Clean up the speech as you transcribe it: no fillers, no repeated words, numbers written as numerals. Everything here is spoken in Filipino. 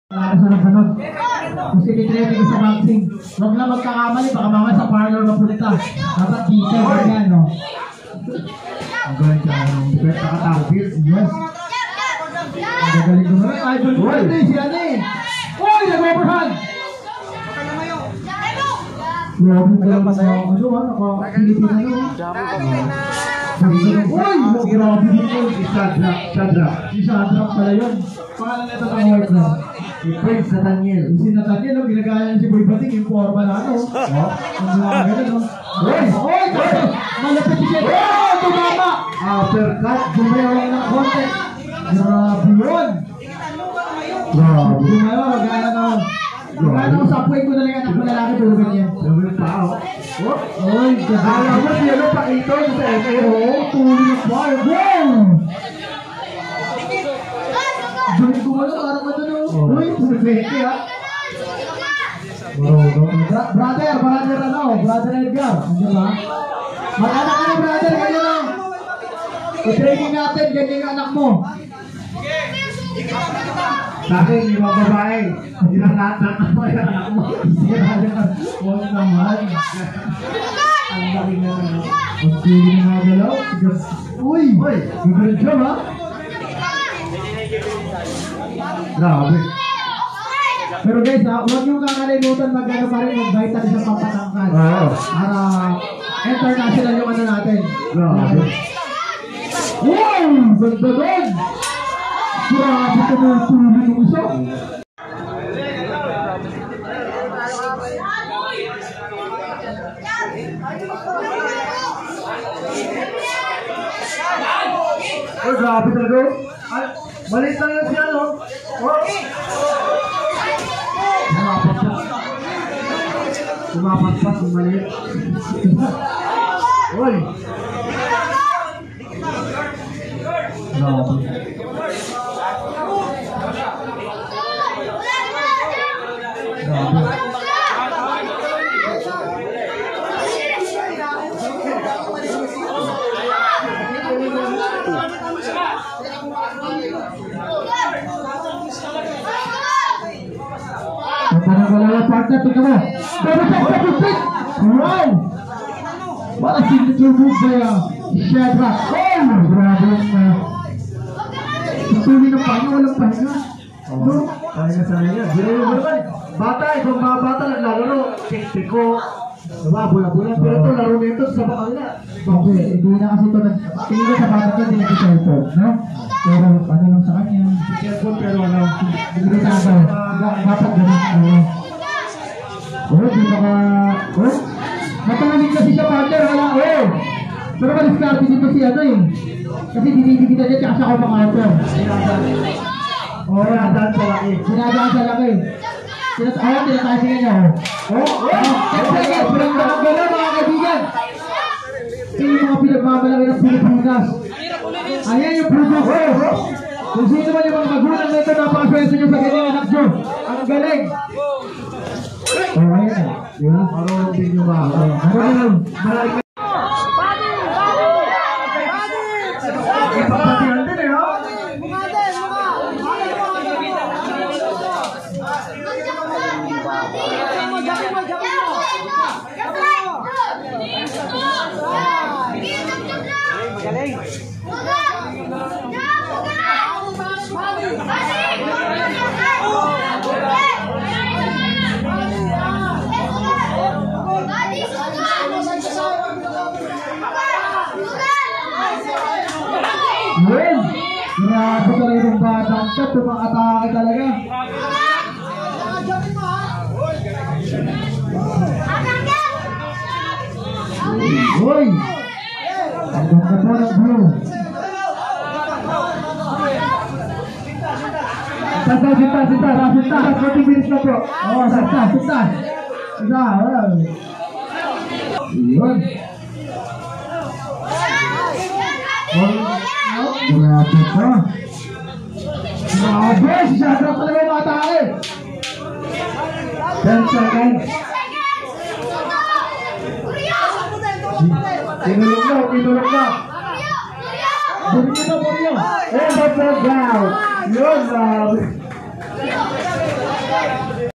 Sunod-sunod. Kung sinitraining ko sa boxing, huwag na magkakamali, baka mamaya sa parlor mapunta. Dapat dito, ganyan, no? Ang galing ka, bet nakatapit. Yes. Ang galing ko na rin. Idol ko rin, si ano eh. Uy, nag-overhand! Grabe ko lang sa'yo. Ano ba? Naka-Pilipina no? Uy! Grabe dito. Si Shadrack pala yun. Pangalan nito ng white na. Si Prince Nathaniel. Si Nathaniel, ginagaya niya si Boy Batik, yung forma na ano. Ang mga gano'n, no? Uy! Malapit si Jet! Oh! Tumama! Uppercut! Bumayaw lang ng konti. Grabe yun! Grabe. Bumayaw, magana na. Magana ko sa apoy ko na lang anak mo lalaki tulugan niya. Grabe yung tao. Uy! Kaya mo siya na pakito sa MAO. Tuloy na fire. Wow! Johnny Gumalo, parang ano no? Uy, pumipeke ha? Brother ano? Brother Edgar. Andiyan ba? Mag-anak ka na brother, ganyan lang. I-training natin, ganyan yung anak mo. Sa akin, yung mga babae. Hindi lang lahat mo yung anak mo. Huwag naman. Ang daling na ano. Ang daling na galaw. Uy! Good job ha? Grabe. Pero guys, huwag niyong kakalimutan mag-ano pa rin, mag-vital sa papatangkan. Para international yung ano natin. Grabe. Wow! Ganda doon! Grabe tumutuloy yung isa. Oh, grabe talaga. Malit lang yun siya, no? Tumapagpas yung malit. Uy! Grabe. Parang wala partner, tingnan mo. Pero sa pagkakit! Wow! What a signature move by Shadrack. Oh! Grabe yung tuloy ng pahinga, walang pahinga. Pahinga sa niya. Bata, ibang mga bata naglalaro. Tiko. Bula-bula. Pero ito, laro na ito sa bakal na. Okay, hindi na kasi ito. Tingin ko sa bata ito, hindi na ito cellphone, no? Pero ano lang sa kanya. Cellphone pero ano. Hindi na ito. Dapat ganun. Di baka... Napangalit kasi siya partner. Wala, pero maliskarte dito si ano eh. Kasi dinidikita niya tsaka siya kumakato. Sinadaan sa laki. Sinadaan sa laki. Tinatasin niya. Pinagdaan gala mga kaibigan. Yung mga pinagmamalaki ng Pilipinas. Ayan yung proof. Kung sino man yung mga magulang na ito, napakaswento nyo sa ganyan anak nyo. Ang galing. Ayan na. Diba? Marunong din nyo ba? Marunong. Marunong. Ipapatihan din eh, ha? Magaling. Yun! Grabe talaga yung batang ito, tumakatake talaga. Uy! Ang ganda po ng blue. Sinta. 40 minutes na po. Sinta. Yun. Grabe pa. Grabe! Si Shadrack talaga yung matake. 10 seconds. Tinulog na. Bumili na po niyo. And that's a down. Yun,